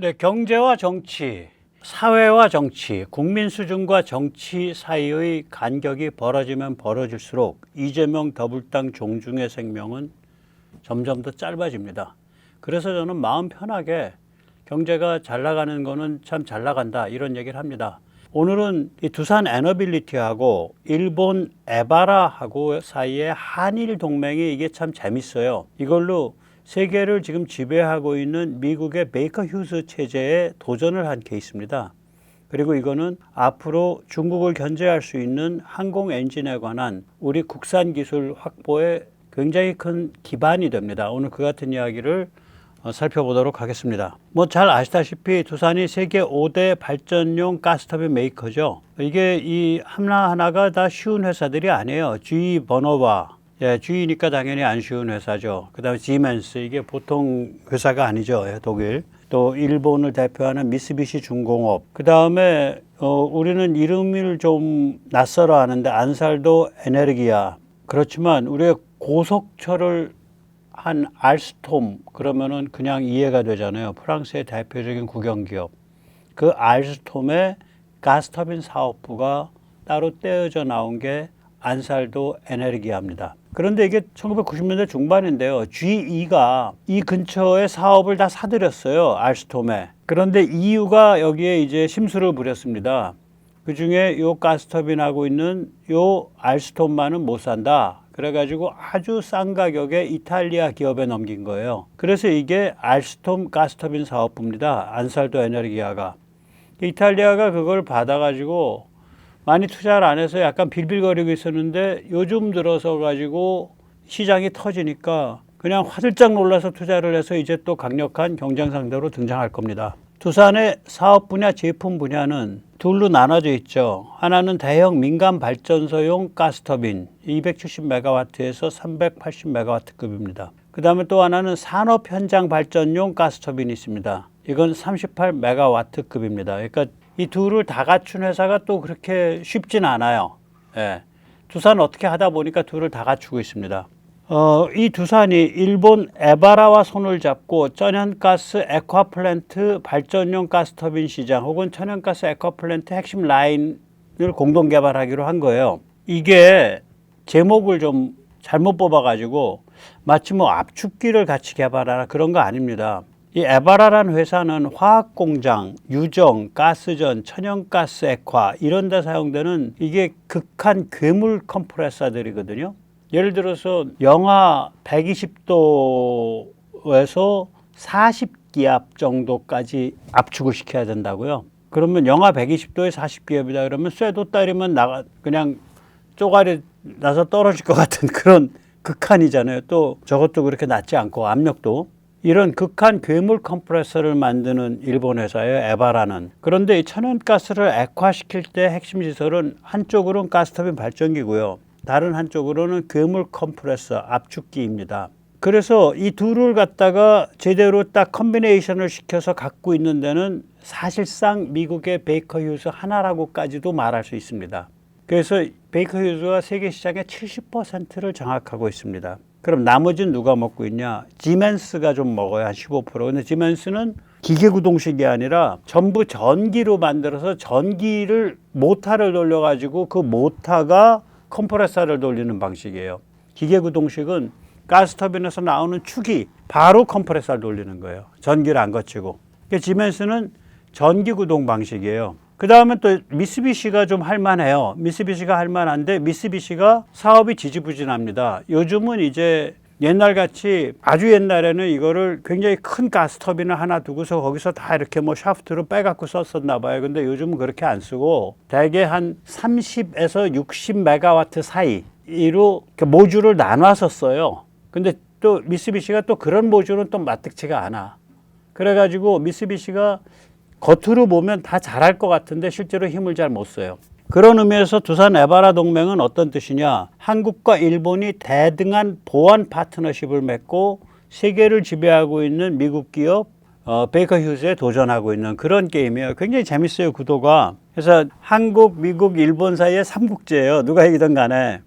네, 경제와 정치, 사회와 정치, 국민 수준과 정치 사이의 간격이 벌어지면 벌어질수록 이재명 더불당 종중의 생명은 점점 더 짧아집니다. 그래서 저는 마음 편하게 경제가 잘 나가는 거는 참 잘 나간다 이런 얘기를 합니다. 오늘은 이 두산 에너빌리티하고 일본 에바라하고 사이에 한일 동맹이 이게 참 재밌어요. 이걸로 세계를 지금 지배하고 있는 미국의 베이커 휴즈 체제에 도전을 한 케이스입니다. 그리고 이거는 앞으로 중국을 견제할 수 있는 항공 엔진에 관한 우리 국산 기술 확보에 굉장히 큰 기반이 됩니다. 오늘 그 같은 이야기를 살펴보도록 하겠습니다. 뭐 잘 아시다시피 두산이 세계 5대 발전용 가스터빈 메이커죠. 이게 이 하나하나가 다 쉬운 회사들이 아니에요. GE 버너바, GE니까 당연히 안 쉬운 회사죠. 그 다음에 지멘스, 이게 보통 회사가 아니죠. 독일. 또 일본을 대표하는 미쓰비시 중공업. 그 다음에 우리는 이름을 좀 낯설어 하는데 안살도 에네르기아. 그렇지만 우리가 고속철을 한 알스톰 그러면은 그냥 이해가 되잖아요. 프랑스의 대표적인 국영기업. 그 알스톰의 가스터빈 사업부가 따로 떼어져 나온 게 안살도 에네르기아입니다. 그런데 이게 1990년대 중반인데요. GE가 이 근처에 사업을 다 사들였어요. 알스톰에. 그런데 EU가 여기에 이제 심술을 부렸습니다. 그 중에 요 가스터빈 하고 있는 요 알스톰만은 못 산다. 그래가지고 아주 싼 가격에 이탈리아 기업에 넘긴 거예요. 그래서 이게 알스톰 가스터빈 사업부입니다. 안살도 에너기아가. 이탈리아가 그걸 받아가지고 많이 투자를 안 해서 약간 빌빌거리고 있었는데 요즘 들어서 가지고 시장이 터지니까 그냥 화들짝 놀라서 투자를 해서 이제 또 강력한 경쟁 상대로 등장할 겁니다. 두산의 사업 분야, 제품 분야는 둘로 나눠져 있죠. 하나는 대형 민간 발전소용 가스터빈 270메가와트에서 380메가와트급입니다. 그 다음에 또 하나는 산업 현장 발전용 가스터빈이 있습니다. 이건 38메가와트급입니다. 그러니까 이 둘을 다 갖춘 회사가 또 그렇게 쉽진 않아요. 두산 어떻게 하다 보니까 둘을 다 갖추고 있습니다. 이 두산이 일본 에바라와 손을 잡고 천연가스 액화플랜트 발전용 가스터빈 시장 혹은 천연가스 액화플랜트 핵심 라인을 공동 개발하기로 한 거예요. 이게 제목을 좀 잘못 뽑아가지고 마치 뭐 압축기를 같이 개발하라 그런 거 아닙니다. 이 에바라라는 회사는 화학공장, 유정, 가스전, 천연가스 액화 이런 데 사용되는 이게 극한 괴물 컴프레서들이거든요. 예를 들어서 영하 120도에서 40기압 정도까지 압축을 시켜야 된다고요. 그러면 영하 120도에 40기압이다 그러면 쇠도 따리면 그냥 쪼가리 나서 떨어질 것 같은 그런 극한이잖아요. 또 저것도 그렇게 낮지 않고 압력도. 이런 극한 괴물 컴프레서를 만드는 일본 회사예요. 에바라는. 그런데 이 천연가스를 액화시킬 때 핵심 시설은 한쪽으로는 가스터빈 발전기고요. 다른 한쪽으로는 괴물 컴프레서 압축기입니다. 그래서 이 둘을 갖다가 제대로 딱 컨비네이션을 시켜서 갖고 있는 데는 사실상 미국의 베이커 휴즈 하나라고까지도 말할 수 있습니다. 그래서 베이커 휴즈가 세계 시장의 70%를 장악하고 있습니다. 그럼 나머지는 누가 먹고 있냐? 지멘스가 좀 먹어요. 한 15%. 근데 지멘스는 기계구동식이 아니라 전부 전기로 만들어서 전기를 모터를 돌려가지고 그 모터가 컴프레서를 돌리는 방식이에요. 기계구동식은 가스터빈에서 나오는 축이 바로 컴프레서를 돌리는 거예요. 전기를 안 거치고. 지멘스는 전기구동 방식이에요. 그 다음에 또 미쓰비시가 좀 할만해요. 미쓰비시가 할만한데 미쓰비시가 사업이 지지부진합니다. 요즘은 이제 옛날같이 아주 옛날에는 이거를 굉장히 큰 가스터빈을 하나 두고서 거기서 다 이렇게 뭐 샤프트로 빼갖고 썼었나 봐요. 근데 요즘은 그렇게 안 쓰고 대개 한 30에서 60메가와트 사이로 모듈을 나눠서 써요. 근데 또 미쓰비시가 또 그런 모듈은 또 마뜩지가 않아. 그래가지고 미쓰비시가 겉으로 보면 다 잘할 것 같은데 실제로 힘을 잘 못 써요. 그런 의미에서 두산 에바라 동맹은 어떤 뜻이냐? 한국과 일본이 대등한 보안 파트너십을 맺고 세계를 지배하고 있는 미국 기업 베이커 휴즈에 도전하고 있는 그런 게임이에요. 굉장히 재밌어요, 구도가. 그래서 한국, 미국, 일본 사이에 삼국지예요. 누가 이기든 간에.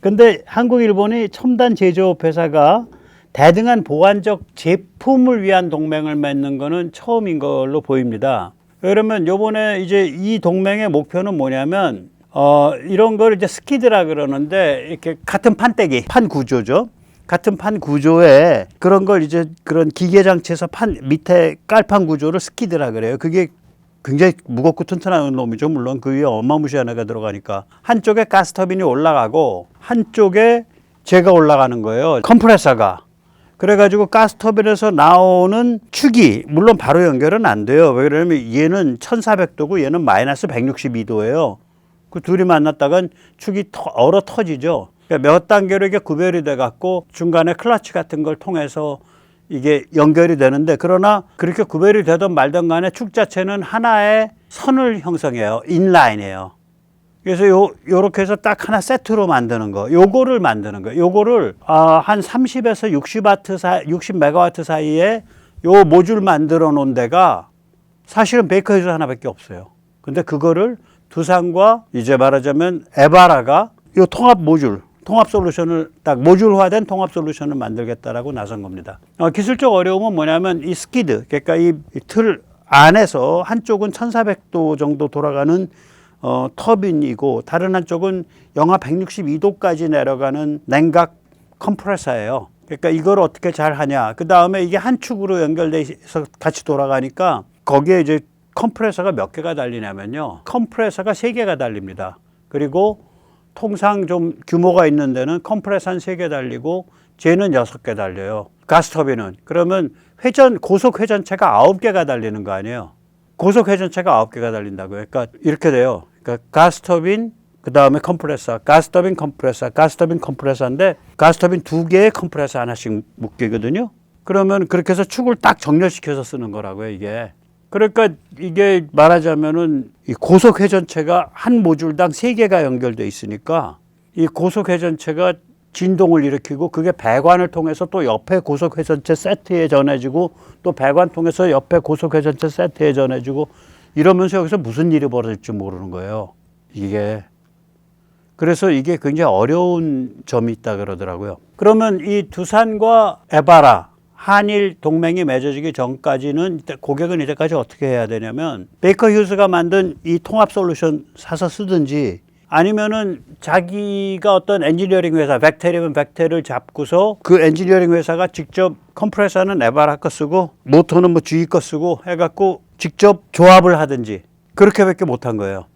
근데 한국, 일본이 첨단 제조업 회사가 대등한 보완적 제품을 위한 동맹을 맺는 거는 처음인 걸로 보입니다. 그러면 요번에 이제 이 동맹의 목표는 뭐냐면 이런 걸 이제 스키드라 그러는데 이렇게 같은 판때기, 판 구조죠. 같은 판 구조에 그런 걸 이제 그런 기계 장치에서 판 밑에 깔판 구조를 스키드라 그래요. 그게 굉장히 무겁고 튼튼한 놈이죠. 물론 그 위에 어마무시한 애가 들어가니까 한쪽에 가스터빈이 올라가고 한쪽에 제가 올라가는 거예요. 컴프레서가. 그래가지고 가스터빈에서 나오는 축이 물론 바로 연결은 안 돼요. 왜 그러냐면 얘는 1400도고 얘는 마이너스 162도예요. 그 둘이 만났다간 축이 얼어 터지죠. 그러니까 몇 단계로 이게 구별이 돼 갖고 중간에 클러치 같은 걸 통해서 이게 연결이 되는데, 그러나 그렇게 구별이 되든 말든 간에 축 자체는 하나의 선을 형성해요. 인라인이에요. 그래서 요렇게 해서 딱 하나 세트로 만드는 거, 요거를 만드는 거, 요거를 한 30에서 60메가와트 사이에 요 모듈 만들어 놓은 데가 사실은 베이커 휴즈 하나밖에 없어요. 근데 그거를 두산과 이제 말하자면 에바라가 요 통합 모듈, 통합 솔루션을 딱 모듈화된 통합 솔루션을 만들겠다라고 나선 겁니다. 기술적 어려움은 뭐냐면 이 스키드, 그러니까 이 틀 안에서 한쪽은 1400도 정도 돌아가는 터빈이고 다른 한쪽은 영하 162도까지 내려가는 냉각 컴프레서예요. 그러니까 이걸 어떻게 잘 하냐. 그 다음에 이게 한 축으로 연결돼 있어서 같이 돌아가니까 거기에 이제 컴프레서가 몇 개가 달리냐면요. 컴프레서가 3개가 달립니다. 그리고 통상 좀 규모가 있는 데는 컴프레서 한 3개 달리고 쟤는 6개 달려요. 가스터빈은. 그러면 고속 회전체가 9개가 달리는 거 아니에요. 고속 회전체가 9개가 달린다고요. 그러니까 이렇게 돼요. 그러니까 가스터빈, 그 다음에 컴프레서, 가스터빈 컴프레서, 가스터빈 컴프레서인데 가스터빈 2개의 컴프레서 하나씩 묶이거든요. 그러면 그렇게 해서 축을 딱 정렬시켜서 쓰는 거라고요, 이게. 그러니까 이게 말하자면은 이 고속 회전체가 한 모듈당 3개가 연결돼 있으니까 이 고속 회전체가 진동을 일으키고 그게 배관을 통해서 또 옆에 고속 회전체 세트에 전해지고 또 배관 통해서 옆에 고속 회전체 세트에 전해지고 이러면서 여기서 무슨 일이 벌어질지 모르는 거예요. 이게. 그래서 이게 굉장히 어려운 점이 있다 그러더라고요. 그러면 이 두산과 에바라 한일 동맹이 맺어지기 전까지는 고객은 이때까지 어떻게 해야 되냐면 베이커 휴즈가 만든 이 통합 솔루션 사서 쓰든지 아니면은 자기가 어떤 엔지니어링 회사, 벡텔이면 벡텔을 잡고서 그 엔지니어링 회사가 직접 컴프레서는 에바라 거 쓰고 모터는 뭐 GE 거 쓰고 해갖고 직접 조합을 하든지 그렇게밖에 못한 거예요.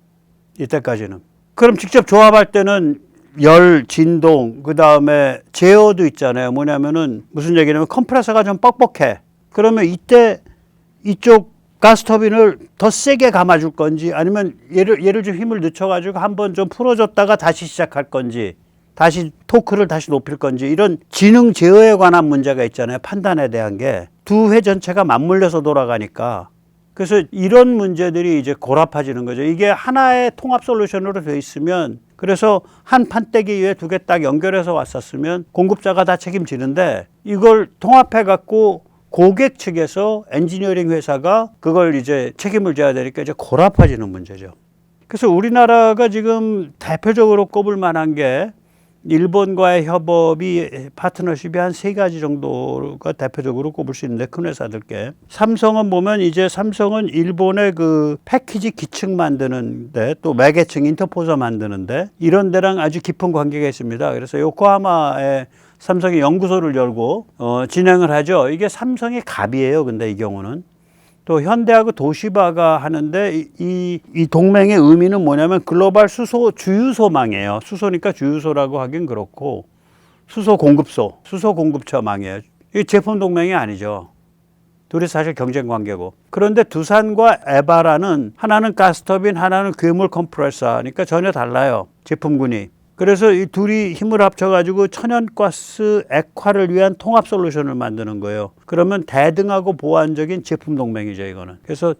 이때까지는. 그럼 직접 조합할 때는 열, 진동, 그 다음에 제어도 있잖아요. 뭐냐면은 무슨 얘기냐면 컴프레서가 좀 뻑뻑해. 그러면 이때 이쪽 가스터빈을 더 세게 감아줄 건지 아니면 얘를 좀 힘을 늦춰가지고 한번 좀 풀어줬다가 다시 시작할 건지 다시 토크를 다시 높일 건지 이런 지능 제어에 관한 문제가 있잖아요. 판단에 대한 게. 두 회전체가 맞물려서 돌아가니까. 그래서 이런 문제들이 이제 고라파지는 거죠. 이게 하나의 통합 솔루션으로 되어 있으면 그래서 한 판때기 위에 2개 딱 연결해서 왔었으면 공급자가 다 책임지는데 이걸 통합해 갖고 고객 측에서 엔지니어링 회사가 그걸 이제 책임을 져야 되니까 이제 고라파지는 문제죠. 그래서 우리나라가 지금 대표적으로 꼽을 만한 게 일본과의 협업이 파트너십이 한 3가지 정도가 대표적으로 꼽을 수 있는데 큰 회사들께 삼성은 보면 이제 삼성은 일본의 그 패키지 기층 만드는데 또 매개층 인터포서 만드는데 이런 데랑 아주 깊은 관계가 있습니다. 그래서 요코하마에 삼성이 연구소를 열고 진행을 하죠. 이게 삼성의 갑이에요. 근데 이 경우는 또 현대하고 도시바가 하는데 이 동맹의 의미는 뭐냐면 글로벌 수소 주유소망이에요. 수소니까 주유소라고 하긴 그렇고 수소 공급처망이에요. 이 제품 동맹이 아니죠. 둘이 사실 경쟁 관계고. 그런데 두산과 에바라는 하나는 가스터빈, 하나는 괴물 컴프레서니까 전혀 달라요. 제품군이. 그래서 이 둘이 힘을 합쳐가지고 천연가스 액화를 위한 통합 솔루션을 만드는 거예요. 그러면 대등하고 보완적인 제품 동맹이죠, 이거는. 그래서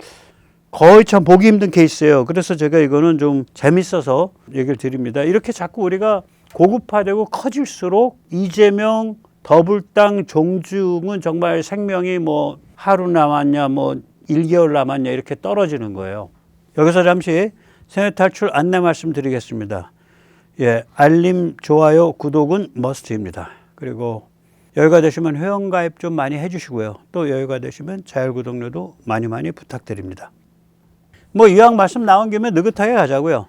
거의 참 보기 힘든 케이스예요. 그래서 제가 이거는 좀 재밌어서 얘기를 드립니다. 이렇게 자꾸 우리가 고급화되고 커질수록 이재명, 더불당, 종중은 정말 생명이 뭐 하루 남았냐, 뭐 1개월 남았냐 이렇게 떨어지는 거예요. 여기서 잠시 생애 탈출 안내 말씀드리겠습니다. 예, 알림, 좋아요, 구독은 머스트입니다. 그리고 여유가 되시면 회원가입 좀 많이 해주시고요. 또 여유가 되시면 자율구독료도 많이 부탁드립니다. 뭐 이왕 말씀 나온 김에 느긋하게 가자고요.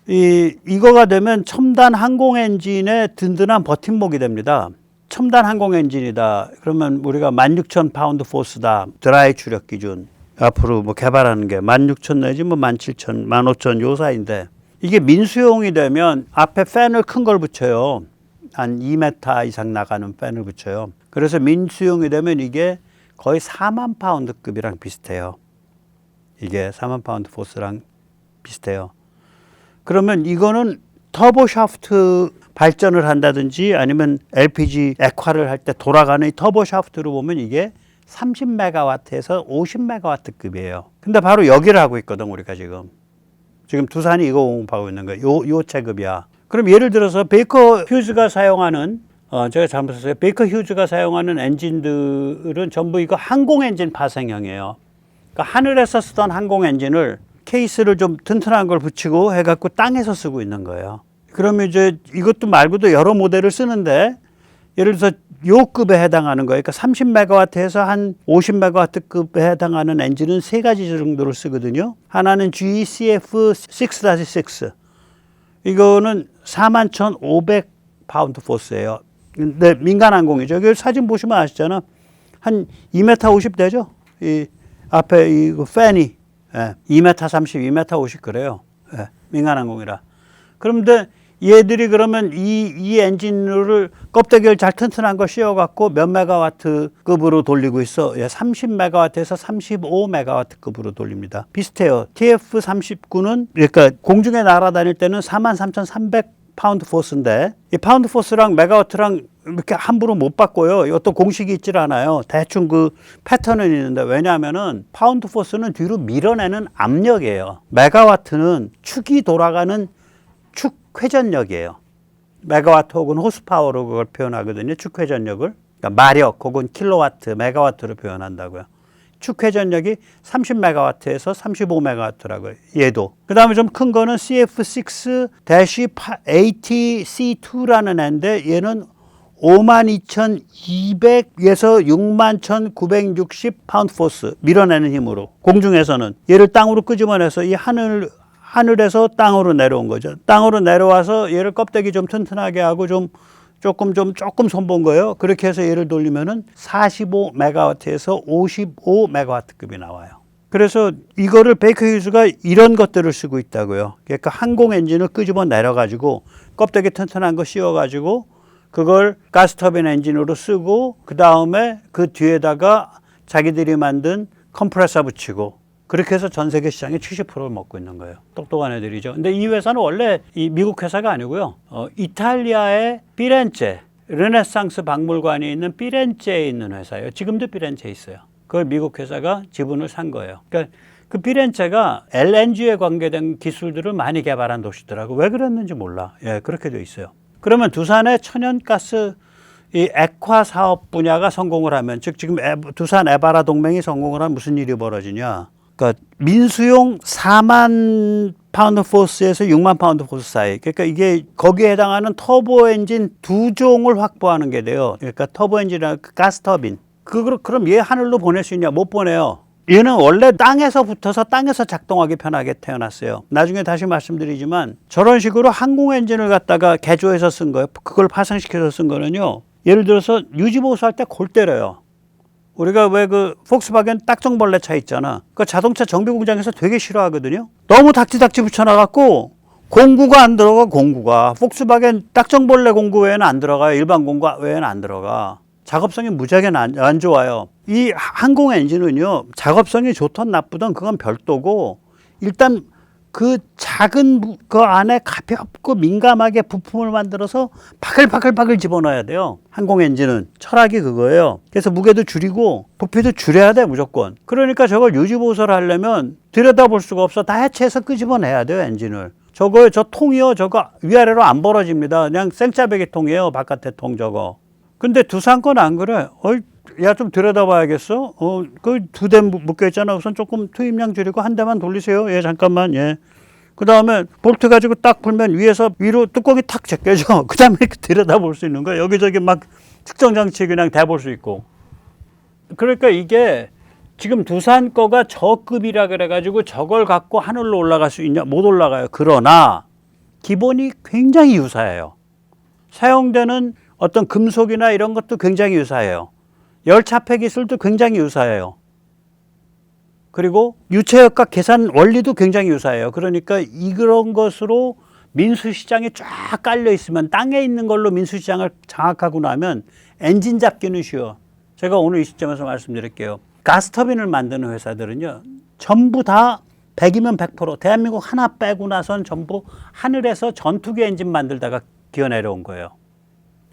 이거가 되면 첨단 항공 엔진의 든든한 버팀목이 됩니다. 첨단 항공 엔진이다. 그러면 우리가 16,000파운드 포스다. 드라이 추력 기준. 앞으로 뭐 개발하는 게 16,000 내지 뭐 17,000, 15,000 요 사이인데 이게 민수용이 되면 앞에 팬을 큰 걸 붙여요. 한 2m 이상 나가는 팬을 붙여요. 그래서 민수용이 되면 이게 거의 4만 파운드급이랑 비슷해요. 이게 4만 파운드 포스랑 비슷해요. 그러면 이거는 터보 샤프트 발전을 한다든지 아니면 LPG 액화를 할 때 돌아가는 이 터보 샤프트로 보면 이게 30메가와트에서 50메가와트급이에요. 근데 바로 여기를 하고 있거든, 우리가 지금 두산이 이거 공급하고 있는 거예요. 요 체급이야. 그럼 예를 들어서 베이커 휴즈가 사용하는 제가 잘못했어요. 베이커 휴즈가 사용하는 엔진들은 전부 이거 항공 엔진 파생형이에요. 그러니까 하늘에서 쓰던 항공 엔진을 케이스를 좀 튼튼한 걸 붙이고 해갖고 땅에서 쓰고 있는 거예요. 그러면 이제 이것도 말고도 여러 모델을 쓰는데 예를 들어서 요 급에 해당하는 거예요. 그러니까 30메가와트에서 한 50메가와트급에 해당하는 엔진은 세 가지 정도를 쓰거든요. 하나는 GECF6-6. 이거는 41,500파운드 포스예요. 근데 민간 항공이죠. 여기 사진 보시면 아시잖아. 한 2m 50 되죠? 이 앞에 이 팬이 2m 30, 2m 50 그래요. 민간 항공이라. 그런데 얘들이 그러면 이 엔진을 껍데기를 잘 튼튼한 거 씌워갖고 몇 메가와트급으로 돌리고 있어. 30메가와트에서 35메가와트급으로 돌립니다. 비슷해요. TF-39는 그러니까 공중에 날아다닐 때는 43,300파운드 포스인데 이 파운드 포스랑 메가와트랑 이렇게 함부로 못 바꿔요. 이것도 공식이 있질 않아요. 대충 그 패턴은 있는데 왜냐하면은 파운드 포스는 뒤로 밀어내는 압력이에요. 메가와트는 축이 돌아가는 축 회전력이에요. 메가와트 혹은 호스파워로 그걸 표현하거든요. 축 회전력을. 그러니까 마력 혹은 킬로와트, 메가와트로 표현한다고요. 축 회전력이 30메가와트에서 35메가와트라고요. 얘도. 그 다음에 좀 큰 거는 CF-80C2라는 애인데 얘는 52,200에서 61,960 파운드 포스 밀어내는 힘으로 공중에서는 얘를 땅으로 끄집어내서 이 하늘에서 땅으로 내려온 거죠. 땅으로 내려와서 얘를 껍데기 좀 튼튼하게 하고 조금 손본 거예요. 그렇게 해서 얘를 돌리면은 45메가와트에서 55메가와트급이 나와요. 그래서 이거를 베이커 휴즈가 이런 것들을 쓰고 있다고요. 그러니까 항공 엔진을 끄집어 내려가지고 껍데기 튼튼한 거 씌워가지고 그걸 가스터빈 엔진으로 쓰고 그 다음에 그 뒤에다가 자기들이 만든 컴프레서 붙이고 그렇게 해서 전 세계 시장의 70%를 먹고 있는 거예요. 똑똑한 애들이죠. 근데 이 회사는 원래 이 미국 회사가 아니고요. 이탈리아의 피렌체, 르네상스 박물관이 있는 피렌체에 있는 회사예요. 지금도 피렌체에 있어요. 그걸 미국 회사가 지분을 산 거예요. 그러니까 그 피렌체가 LNG에 관계된 기술들을 많이 개발한 도시더라고. 왜 그랬는지 몰라. 그렇게 돼 있어요. 그러면 두산의 천연가스 이 액화 사업 분야가 성공을 하면 즉 지금 두산 에바라 동맹이 성공을 하면 무슨 일이 벌어지냐. 그러니까 민수용 4만 파운드 포스에서 6만 파운드 포스 사이. 그러니까 이게 거기에 해당하는 터보 엔진 두 종을 확보하는 게 돼요. 그러니까 터보 엔진이나 가스 터빈. 그럼 얘 하늘로 보낼 수 있냐? 못 보내요. 얘는 원래 땅에서 붙어서 땅에서 작동하기 편하게 태어났어요. 나중에 다시 말씀드리지만 저런 식으로 항공 엔진을 갖다가 개조해서 쓴 거예요. 그걸 파생시켜서 쓴 거는요. 예를 들어서 유지보수할 때 골 때려요. 우리가 왜 그 폭스바겐 딱정벌레 차 있잖아. 그 자동차 정비 공장에서 되게 싫어하거든요. 너무 닥지 붙여놔갖고 공구가 안 들어가. 공구가 폭스바겐 딱정벌레 공구 외에는 안 들어가요. 일반 공구 외에는 안 들어가. 작업성이 무지하게 안 좋아요. 이 항공 엔진은요, 작업성이 좋든 나쁘든 그건 별도고, 일단 그 작은 그 안에 가볍고 민감하게 부품을 만들어서 바글바글 집어넣어야 돼요. 항공 엔진은 철학이 그거예요. 그래서 무게도 줄이고 부피도 줄여야 돼 무조건. 그러니까 저걸 유지보수를 하려면 들여다볼 수가 없어. 다 해체해서 끄집어내야 돼요 엔진을. 저 통이요, 저거 위아래로 안 벌어집니다. 그냥 생짜배기 통이에요, 바깥에 통 저거. 근데 두산 건 안 그래. 야, 좀 들여다봐야겠어. 그 두 대 묶여 있잖아. 우선 조금 투입량 줄이고 한 대만 돌리세요. 잠깐만. 그 다음에 볼트 가지고 딱 풀면 위에서 위로 뚜껑이 탁 제껴져. 그 다음에 들여다볼 수 있는 거야. 여기저기 막 측정 장치 그냥 대볼 수 있고. 그러니까 이게 지금 두산 거가 저급이라 그래가지고 저걸 갖고 하늘로 올라갈 수 있냐? 못 올라가요. 그러나 기본이 굉장히 유사해요. 사용되는 어떤 금속이나 이런 것도 굉장히 유사해요. 열차폐 기술도 굉장히 유사해요. 그리고 유체역학 계산 원리도 굉장히 유사해요. 그러니까 이런 것으로 민수시장에 쫙 깔려 있으면 땅에 있는 걸로 민수시장을 장악하고 나면 엔진 잡기는 쉬워. 제가 오늘 이 시점에서 말씀드릴게요. 가스터빈을 만드는 회사들은요. 전부 다 100이면 100% 대한민국 하나 빼고 나선 전부 하늘에서 전투기 엔진 만들다가 기어 내려온 거예요.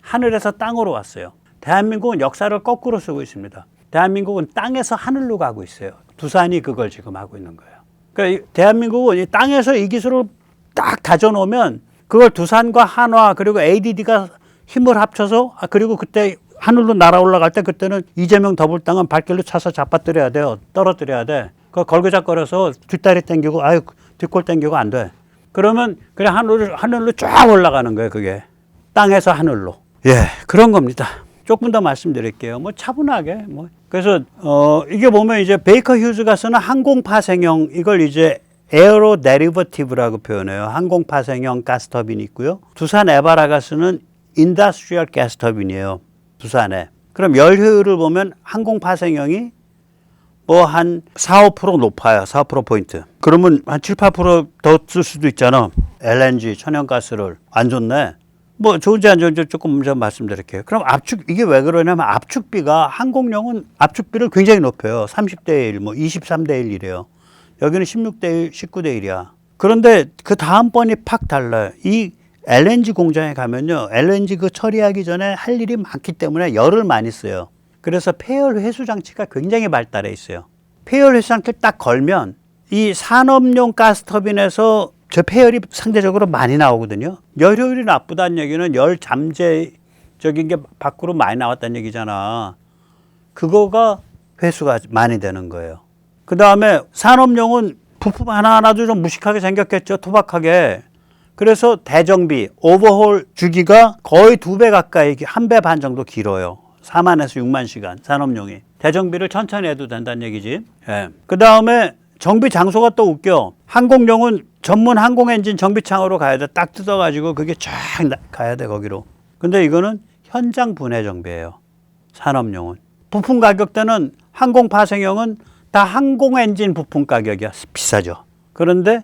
하늘에서 땅으로 왔어요. 대한민국은 역사를 거꾸로 쓰고 있습니다. 대한민국은 땅에서 하늘로 가고 있어요. 두산이 그걸 지금 하고 있는 거예요. 그러니까 대한민국은 이 땅에서 이 기술을 딱 다져놓으면 그걸 두산과 한화 그리고 ADD가 힘을 합쳐서 그리고 그때 하늘로 날아 올라갈 때 그때는 이재명 더불당은 발길로 차서 잡아뜨려야 돼요. 떨어뜨려야 돼. 그거 걸그작거려서 뒷다리 당기고 아유 뒷골 당기고 안 돼. 그러면 그냥 하늘로 쫙 올라가는 거예요. 그게 땅에서 하늘로. 예, 그런 겁니다. 조금 더 말씀드릴게요. 뭐 차분하게 뭐. 그래서 이게 보면 이제 베이커 휴즈가 쓰는 항공 파생형 이걸 이제 에어로 데리버티브라고 표현해요. 항공 파생형 가스터빈이 있고요. 두산 에바라가 쓰는 인더스트리얼 가스터빈이에요. 두산에. 그럼 열 효율을 보면 항공 파생형이 뭐 한 4, 5% 높아요. 4, 5% 그러면 한 7, 8% 더 쓸 수도 있잖아. LNG 천연가스를. 안 좋네. 뭐 좋은지 안 좋은지 조금 먼저 말씀드릴게요. 그럼 이게 왜 그러냐면 압축비가 항공용은 압축비를 굉장히 높여요. 30대 1, 뭐 23대 1 이래요. 여기는 16대 1, 19대 1이야. 그런데 그 다음번이 팍 달라요. 이 LNG 공장에 가면요. LNG 그 처리하기 전에 할 일이 많기 때문에 열을 많이 써요. 그래서 폐열 회수 장치가 굉장히 발달해 있어요. 폐열 회수 장치를 딱 걸면 이 산업용 가스터빈에서 저 폐열이 상대적으로 많이 나오거든요. 열 효율이 나쁘다는 얘기는 열 잠재적인 게 밖으로 많이 나왔다는 얘기잖아. 그거가 회수가 많이 되는 거예요. 그 다음에 산업용은 부품 하나하나도 좀 무식하게 생겼겠죠. 투박하게. 그래서 대정비, 오버홀 주기가 거의 2배 가까이, 1배 반 정도 길어요. 4만에서 6만 시간, 산업용이. 대정비를 천천히 해도 된다는 얘기지. 예. 그 다음에 정비 장소가 또 웃겨. 항공용은 전문 항공 엔진 정비창으로 가야 돼. 딱 뜯어가지고 그게 쫙 가야 돼, 거기로. 근데 이거는 현장 분해 정비예요. 산업용은. 부품 가격대는 항공 파생형은 다 항공 엔진 부품 가격이야. 비싸죠. 그런데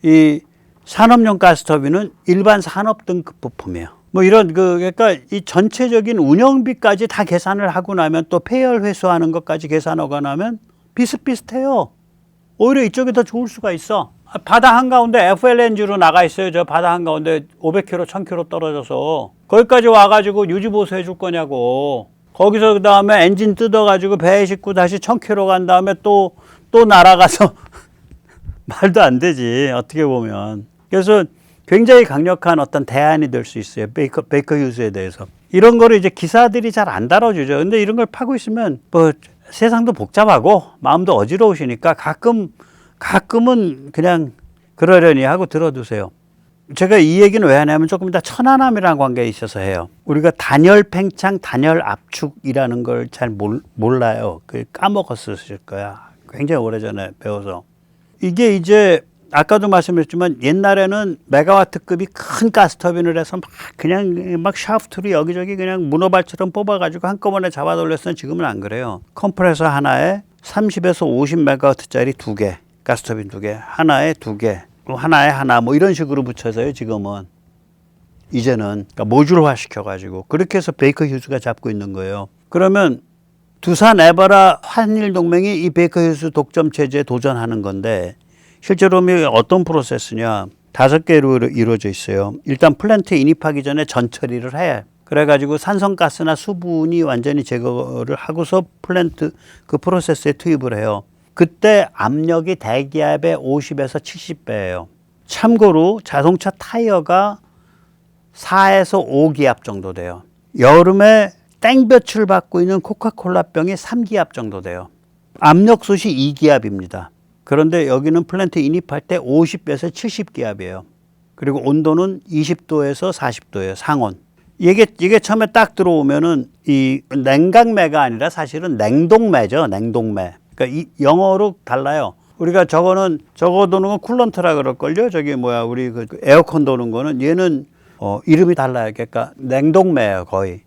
이 산업용 가스터빈은 일반 산업 등급 부품이에요. 뭐 이런 그러니까 이 전체적인 운영비까지 다 계산을 하고 나면 또 폐열 회수하는 것까지 계산하고 나면 비슷비슷해요. 오히려 이쪽이 더 좋을 수가 있어. 바다 한가운데 FLNG로 나가 있어요. 저 바다 한가운데 500km, 1000km 떨어져서. 거기까지 와가지고 유지보수 해줄 거냐고. 거기서 그 다음에 엔진 뜯어가지고 배에 싣고 다시 1000km 간 다음에 또 날아가서 말도 안 되지. 어떻게 보면. 그래서 굉장히 강력한 어떤 대안이 될 수 있어요. 베이커 휴즈에 대해서. 이런 거를 이제 기사들이 잘 안 다뤄주죠. 근데 이런 걸 파고 있으면 뭐 세상도 복잡하고 마음도 어지러우시니까 가끔은 그냥 그러려니 하고 들어두세요. 제가 이 얘기는 왜 하냐면 조금 이따 천안함이라는 관계에 있어서 해요. 우리가 단열 팽창, 단열 압축이라는 걸 잘 몰라요. 그 까먹었을 거야. 굉장히 오래전에 배워서. 이게 이제 아까도 말씀드렸지만 옛날에는 메가와트급이 큰 가스터빈을 해서 막 샤프트를 여기저기 그냥 문어발처럼 뽑아가지고 한꺼번에 잡아 돌렸으면 지금은 안 그래요. 컴프레서 하나에 30에서 50메가와트짜리 2개, 가스터빈 2개, 하나에 2개, 하나에 하나 뭐 이런 식으로 붙여서요. 지금은 이제는 그러니까 모듈화 시켜가지고 그렇게 해서 베이커 휴즈가 잡고 있는 거예요. 그러면 두산 에바라 한일동맹이 이 베이커 휴즈 독점 체제에 도전하는 건데 실제로 어떤 프로세스냐 5개로 이루어져 있어요. 일단 플랜트에 인입하기 전에 전처리를 해. 그래가지고 산성가스나 수분이 완전히 제거를 하고서 플랜트 그 프로세스에 투입을 해요. 그때 압력이 대기압의 50에서 70배예요. 참고로 자동차 타이어가 4에서 5기압 정도 돼요. 여름에 땡볕을 받고 있는 코카콜라 병이 3기압 정도 돼요. 압력솥이 2기압입니다. 그런데 여기는 플랜트 인입할 때 50에서 70기압이에요. 그리고 온도는 20도에서 40도예요. 상온. 이게 처음에 딱 들어오면은 이 냉각매가 아니라 사실은 냉동매죠. 냉동매. 그러니까 이 영어로 달라요. 우리가 저거 도는 건 쿨런트라 그럴걸요. 저기 뭐야 우리 그 에어컨 도는 거는 얘는 이름이 달라요. 그러니까 냉동매예요 거의.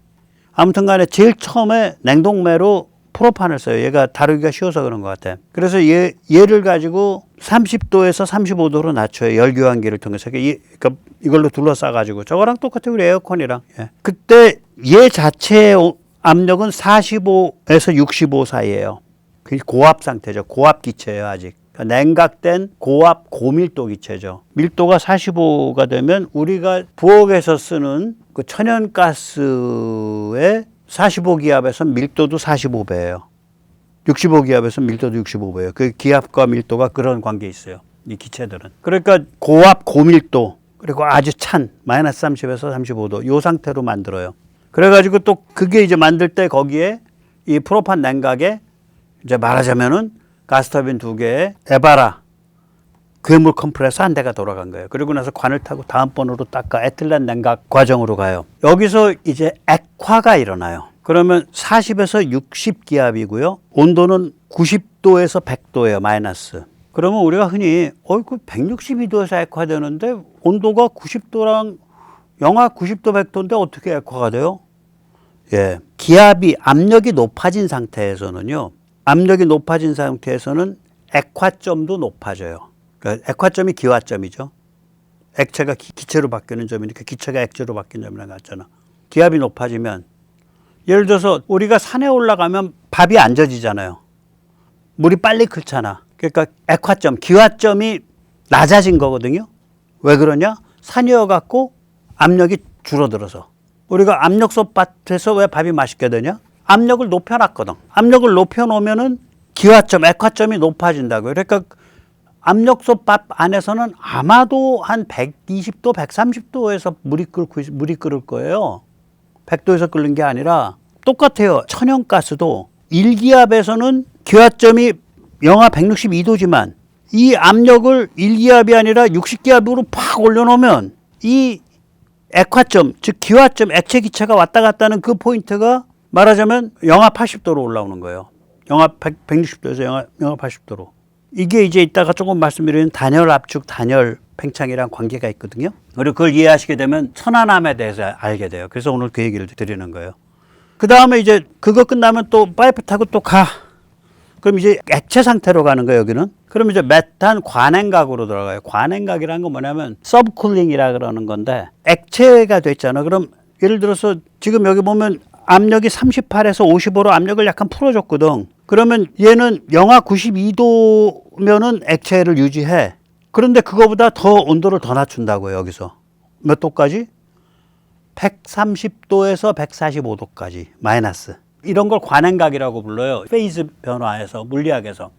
아무튼 간에 제일 처음에 냉동매로 프로판을 써요. 얘가 다루기가 쉬워서 그런 것 같아요. 그래서 얘를 가지고 30도에서 35도로 낮춰요. 열교환기를 통해서. 그러니까 이걸로 둘러싸가지고. 저거랑 똑같아요. 우리 에어컨이랑. 예. 그때 얘 자체의 압력은 45에서 65 사이예요. 고압 상태죠. 고압 기체예요. 아직. 그러니까 냉각된 고압 고밀도 기체죠. 밀도가 45가 되면 우리가 부엌에서 쓰는 그 천연가스의 45기압에서 밀도도 45배예요. 65기압에서 밀도도 65배예요. 그 기압과 밀도가 그런 관계에 있어요. 이 기체들은. 그러니까 고압 고밀도 그리고 아주 찬 마이너스 30에서 35도 이 상태로 만들어요. 그래가지고 또 그게 이제 만들 때 거기에 이 프로판 냉각에 이제 말하자면은 가스터빈 2개에 에바라 괴물 컴프레서 한 대가 돌아간 거예요. 그리고 나서 관을 타고 다음번으로 닦아 에틸렌 냉각 과정으로 가요. 여기서 이제 액화가 일어나요. 그러면 40에서 60기압이고요. 온도는 90도에서 100도예요. 마이너스. 그러면 우리가 흔히 그 162도에서 액화되는데 온도가 90도랑 영하 90도 100도인데 어떻게 액화가 돼요? 예. 기압이 압력이 높아진 상태에서는요. 압력이 높아진 상태에서는 액화점도 높아져요. 그러니까 액화점이 기화점이죠. 액체가 기체로 바뀌는 점이니까 기체가 액체로 바뀌는 점이랑 같잖아. 기압이 높아지면 예를 들어서 우리가 산에 올라가면 밥이 안 젖이잖아요. 물이 빨리 끓잖아. 그러니까 액화점, 기화점이 낮아진 거거든요. 왜 그러냐? 산이어 갖고 압력이 줄어들어서. 우리가 압력솥밭에서 왜 밥이 맛있게 되냐? 압력을 높여놨거든. 압력을 높여놓으면은 기화점, 액화점이 높아진다고요. 그러니까 압력솥밥 안에서는 아마도 한 120도, 130도에서 물이 끓을 거예요. 100도에서 끓는 게 아니라 똑같아요. 천연가스도 1기압에서는 기화점이 영하 162도지만 이 압력을 1기압이 아니라 60기압으로 팍 올려놓으면 이 액화점, 즉 기화점, 액체 기체가 왔다 갔다 하는 그 포인트가 말하자면 영하 80도로 올라오는 거예요. 영하 160도에서 영하 80도로. 이게 이제 이따가 조금 말씀드리는 단열 압축, 단열 팽창이랑 관계가 있거든요. 그리고 그걸 이해하시게 되면 천안함에 대해서 알게 돼요. 그래서 오늘 그 얘기를 드리는 거예요. 그 다음에 이제 그거 끝나면 또 파이프 타고 또 가. 그럼 이제 액체 상태로 가는 거예요, 여기는. 그럼 이제 메탄 관행각으로 들어가요. 관행각이라는 건 뭐냐면 서브쿨링이라 그러는 건데 액체가 됐잖아. 그럼 예를 들어서 지금 여기 보면 압력이 38에서 55로 압력을 약간 풀어줬거든. 그러면 얘는 영하 92도면은 액체를 유지해. 그런데 그거보다 더 온도를 더 낮춘다고요, 여기서. 몇 도까지? 130도에서 145도까지 마이너스. 이런 걸 관행각이라고 불러요. 페이즈 변화에서, 물리학에서.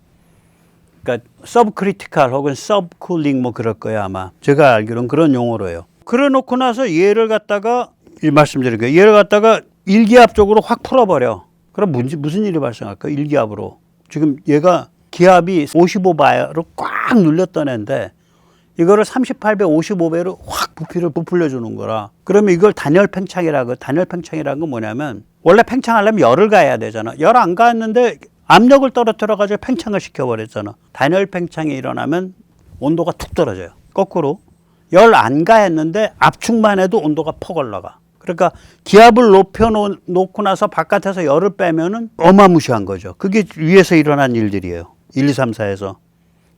그러니까 서브크리티컬 혹은 서브쿨링 뭐 그럴 거예요, 아마. 제가 알기로는 그런 용어로요. 그래 놓고 나서 얘를 갖다가 말씀드린 거예요. 얘를 갖다가 1기압 쪽으로 확 풀어버려. 그럼 무슨 일이 발생할까요? 1기압으로. 지금 얘가 기압이 55바로 꽉 눌렸던 애인데 이거를 38배, 55배로 확 부피를 부풀려 주는 거라. 그러면 이걸 단열 팽창이라고. 단열 팽창이라는 건 뭐냐면 원래 팽창하려면 열을 가해야 되잖아. 열 안 가했는데 압력을 떨어뜨려 가지고 팽창을 시켜버렸잖아. 단열 팽창이 일어나면 온도가 툭 떨어져요. 거꾸로 열 안 가했는데 압축만 해도 온도가 퍽 올라가. 그러니까 기압을 높여놓고 나서 바깥에서 열을 빼면은 어마무시한 거죠. 그게 위에서 일어난 일들이에요. 1, 2, 3, 4에서.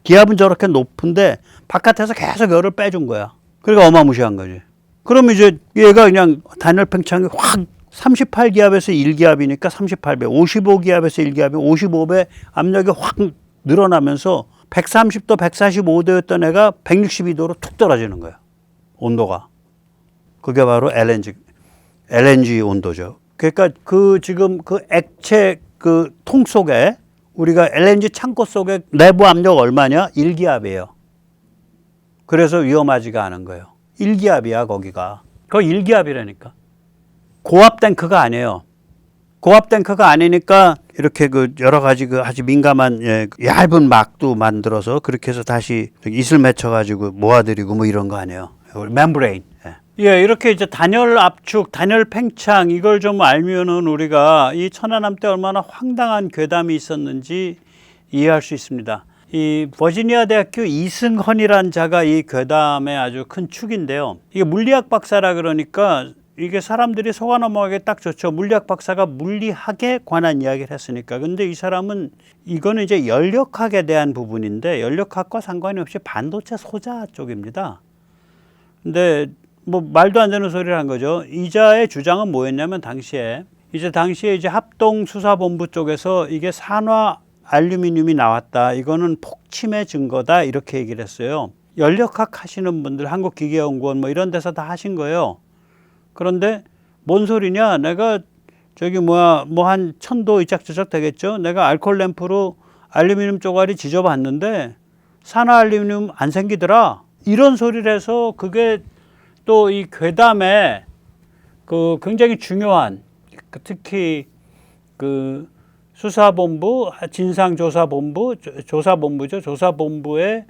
기압은 저렇게 높은데 바깥에서 계속 열을 빼준 거야. 그러니까 어마무시한 거지. 그럼 이제 얘가 그냥 단열 팽창이 확 38기압에서 1기압이니까 38배, 55기압에서 1기압이 55배 압력이 확 늘어나면서 130도, 145도였던 애가 162도로 툭 떨어지는 거야. 온도가. 그게 바로 LNG 온도죠. 그러니까 지금 그 액체 그 통 속에 우리가 LNG 창고 속에 내부 압력 얼마냐? 1기압이에요. 그래서 위험하지가 않은 거예요. 1기압이야, 거기가. 그거 1기압이라니까. 고압 탱크가 아니에요. 고압 탱크가 아니니까 이렇게 그 여러 가지 그 아주 민감한 얇은 막도 만들어서 그렇게 해서 다시 이슬 맺혀가지고 모아드리고 뭐 이런 거 아니에요. 멤브레인. 예, 이렇게 이제 단열 압축, 단열 팽창 이걸 좀 알면은 우리가 이 천안함 때 얼마나 황당한 괴담이 있었는지 이해할 수 있습니다. 이 버지니아 대학교 이승헌이란 자가 이 괴담의 아주 큰 축인데요. 이게 물리학 박사라 그러니까 이게 사람들이 속아 넘어가기 딱 좋죠. 물리학 박사가 물리학에 관한 이야기를 했으니까. 근데 이 사람은 이거는 이제 연력학에 대한 부분인데 연력학과 상관이 없이 반도체 소자 쪽입니다. 근데 뭐 말도 안 되는 소리를 한 거죠. 이자의 주장은 뭐였냐면 당시에 이제 합동수사본부 쪽에서 이게 산화 알루미늄이 나왔다. 이거는 폭침의 증거다. 이렇게 얘기를 했어요. 연력학 하시는 분들 한국기계연구원 뭐 이런 데서 다 하신 거예요. 그런데 뭔 소리냐? 내가 저기 뭐 한 1000도 이짝저짝 되겠죠? 내가 알코올 램프로 알루미늄 쪼가리 지져봤는데 산화 알루미늄 안 생기더라. 이런 소리를 해서 그게 또 이 괴담에 그 굉장히 중요한 특히 그 수사본부, 조사본부죠. 조사본부의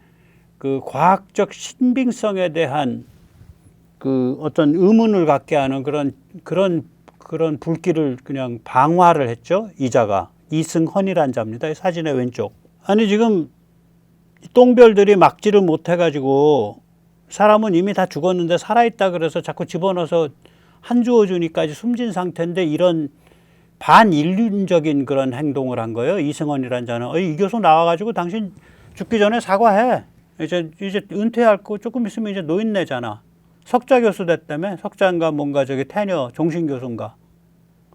그 과학적 신빙성에 대한 그 어떤 의문을 갖게 하는 그런 불길을 그냥 방화를 했죠. 이자가 이승헌이란 자입니다. 사진의 왼쪽. 아니 지금 똥별들이 막지를 못해가지고 사람은 이미 다 죽었는데 살아있다 그래서 자꾸 집어넣어서 한 주어 주니까지 숨진 상태인데 이런 반인륜적인 그런 행동을 한 거예요. 이승헌이란 자는. 이 교수 나와가지고 당신 죽기 전에 사과해. 이제 은퇴할 거 조금 있으면 이제 노인네잖아. 석좌 교수 됐다며. 석좌인가 뭔가 저기 테녀 종신 교수인가.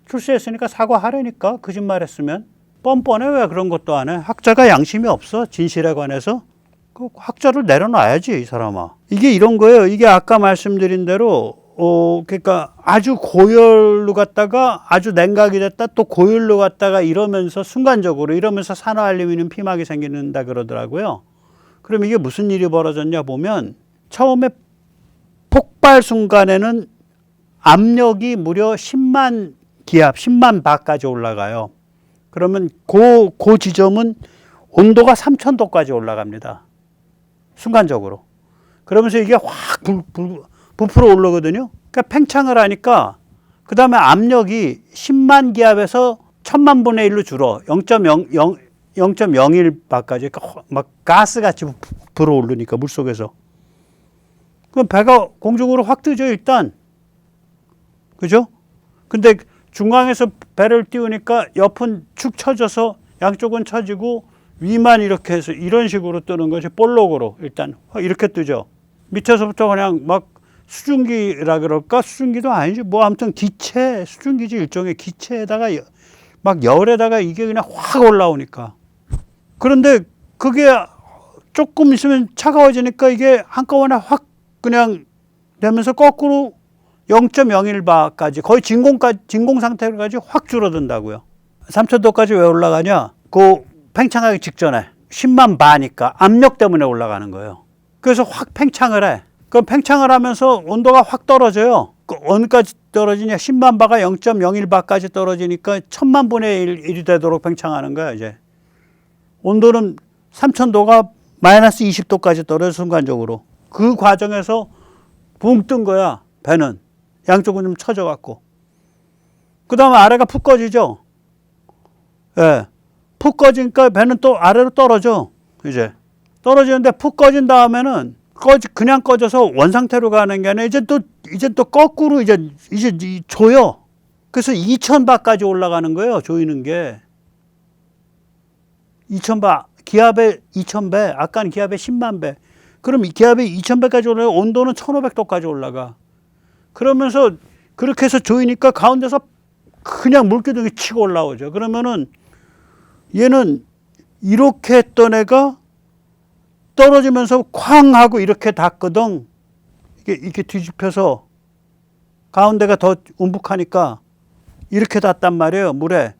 출세했으니까 사과하라니까. 거짓말했으면. 뻔뻔해. 왜 그런 것도 안 해. 학자가 양심이 없어. 진실에 관해서. 그 학자를 내려놔야지 이 사람아. 이게 이런 거예요. 이게 아까 말씀드린 대로 그러니까 아주 고열로 갔다가 아주 냉각이 됐다 또 고열로 갔다가 이러면서 순간적으로 이러면서 산화알루미늄 피막이 생긴다 그러더라고요. 그럼 이게 무슨 일이 벌어졌냐 보면 처음에 폭발 순간에는 압력이 무려 10만 기압, 10만 바까지 올라가요. 그러면 그 지점은 온도가 3000도까지 올라갑니다. 순간적으로. 그러면서 이게 확 부풀어 오르거든요. 그러니까 팽창을 하니까 그 다음에 압력이 10만 기압에서 1000만 분의 1로 줄어. 0.01 바까지. 그러니까 막 가스같이 불어오르니까 물속에서. 그럼 배가 공중으로 확 뜨죠 일단. 그죠? 근데 중앙에서 배를 띄우니까 옆은 축 처져서 양쪽은 처지고 위만 이렇게 해서 이런 식으로 뜨는 것이 볼록으로 일단 이렇게 뜨죠. 밑에서부터 그냥 막 수증기라 그럴까? 수증기도 아니지. 뭐 아무튼 기체, 수증기지 일종의 기체에다가 막 열에다가 이게 그냥 확 올라오니까. 그런데 그게 조금 있으면 차가워지니까 이게 한꺼번에 확 그냥 되면서 거꾸로 0.01바까지 거의 진공 상태까지 확 줄어든다고요. 3000도까지 왜 올라가냐? 그 팽창하기 직전에 10만 바니까 압력 때문에 올라가는 거예요. 그래서 확 팽창을 해. 그 팽창을 하면서 온도가 확 떨어져요. 그 어느까지 떨어지냐? 10만 바가 0.01바까지 떨어지니까 1000만 분의 1이 되도록 팽창하는 거야, 이제. 온도는 3000도가 마이너스 20도까지 떨어져 순간적으로. 그 과정에서 붕 뜬 거야, 배는. 양쪽은 좀 처져갖고. 그 다음에 아래가 푹 꺼지죠? 예. 푹 꺼지니까 배는 또 아래로 떨어져, 이제. 떨어지는데 푹 꺼진 다음에는 그냥 꺼져서 원상태로 가는 게 아니라 이제 또 거꾸로 이제 조여. 그래서 2000바까지 올라가는 거예요, 조이는 게. 2000바, 기압의 2000배, 아까는 기압의 10만 배. 그럼 기압이 2000배까지 올라가 온도는 1500도까지 올라가. 그러면서 그렇게 해서 조이니까 가운데서 그냥 물기둥이 치고 올라오죠. 그러면은 얘는 이렇게 했던 애가 떨어지면서 쾅 하고 이렇게 닿거든. 이렇게 뒤집혀서 가운데가 더 움푹하니까 이렇게 닿단 말이에요, 물에.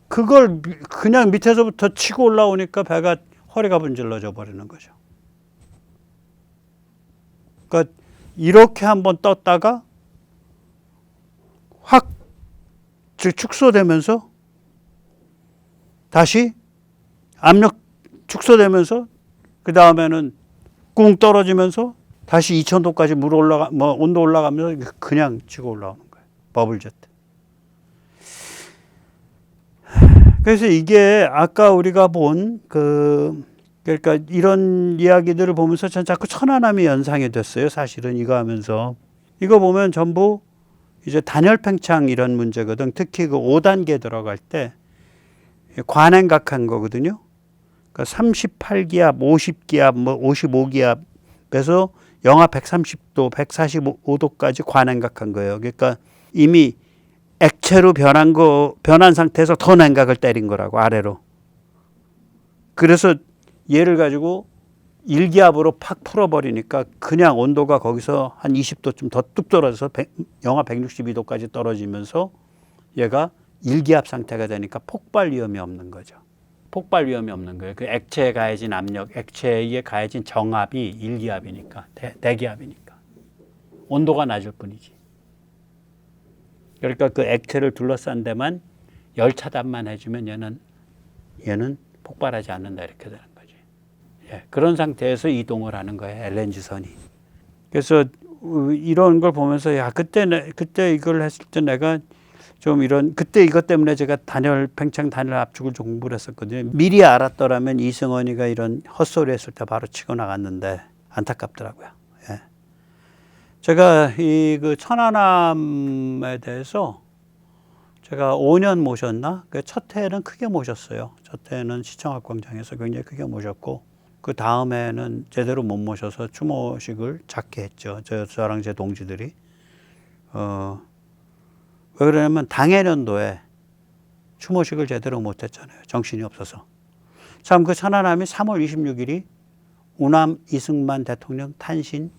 그걸 그냥 밑에서부터 치고 올라오니까 배가 허리가 분질러져 버리는 거죠. 그러니까 이렇게 한번 떴다가 확 축소되면서 다시 압력 축소되면서 그 다음에는 꿍 떨어지면서 다시 2000도까지 온도 올라가면서 그냥 치고 올라오는 거예요. 버블제트. 그래서 이게 아까 우리가 본 그러니까 이런 이야기들을 보면서 전 자꾸 천안함이 연상이 됐어요. 사실은 이거 하면서. 이거 보면 전부 이제 단열 팽창 이런 문제거든. 특히 그 5단계 들어갈 때 관행각한 거거든요. 그러니까 38기압, 50기압, 뭐 55기압에서 영하 130도, 145도까지 관행각한 거예요. 그러니까 이미 액체로 변한 상태에서 더 냉각을 때린 거라고, 아래로. 그래서 얘를 가지고 1기압으로 팍 풀어버리니까 그냥 온도가 거기서 한 20도쯤 더 뚝 떨어져서 영하 162도까지 떨어지면서 얘가 1기압 상태가 되니까 폭발 위험이 없는 거죠. 폭발 위험이 없는 거예요. 그 액체에 가해진 압력, 액체에 가해진 정압이 1기압이니까, 대기압이니까. 온도가 낮을 뿐이지. 그러니까 그 액체를 둘러싼 데만 열 차단만 해주면 얘는 폭발하지 않는다, 이렇게 되는 거지. 예, 그런 상태에서 이동을 하는 거예요, LNG선이. 그래서 이런 걸 보면서 그때 이걸 했을 때 내가 좀 그때 이것 때문에 제가 팽창 단열 압축을 좀 공부를 했었거든요. 미리 알았더라면 이승원이가 이런 헛소리 했을 때 바로 치고 나갔는데 안타깝더라고요. 예. 제가 그 천안함에 대해서 제가 5년 모셨나? 첫 해에는 크게 모셨어요. 첫 해에는 시청학 광장에서 굉장히 크게 모셨고, 그 다음에는 제대로 못 모셔서 추모식을 작게 했죠. 저랑 제 동지들이. 왜 그러냐면 당해년도에 추모식을 제대로 못 했잖아요. 정신이 없어서. 참, 그 천안함이 3월 26일이 우남 이승만 대통령 탄신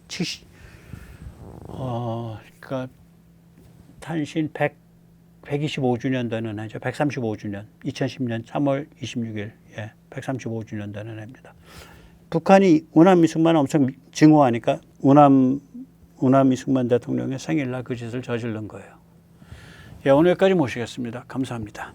125주년 되는 해죠. 135주년. 2010년 3월 26일. 예, 135주년 되는 해입니다. 북한이 우남 이승만을 엄청 증오하니까 우남 이승만 대통령의 생일날 그 짓을 저지른 거예요. 예, 오늘 여기까지 모시겠습니다. 감사합니다.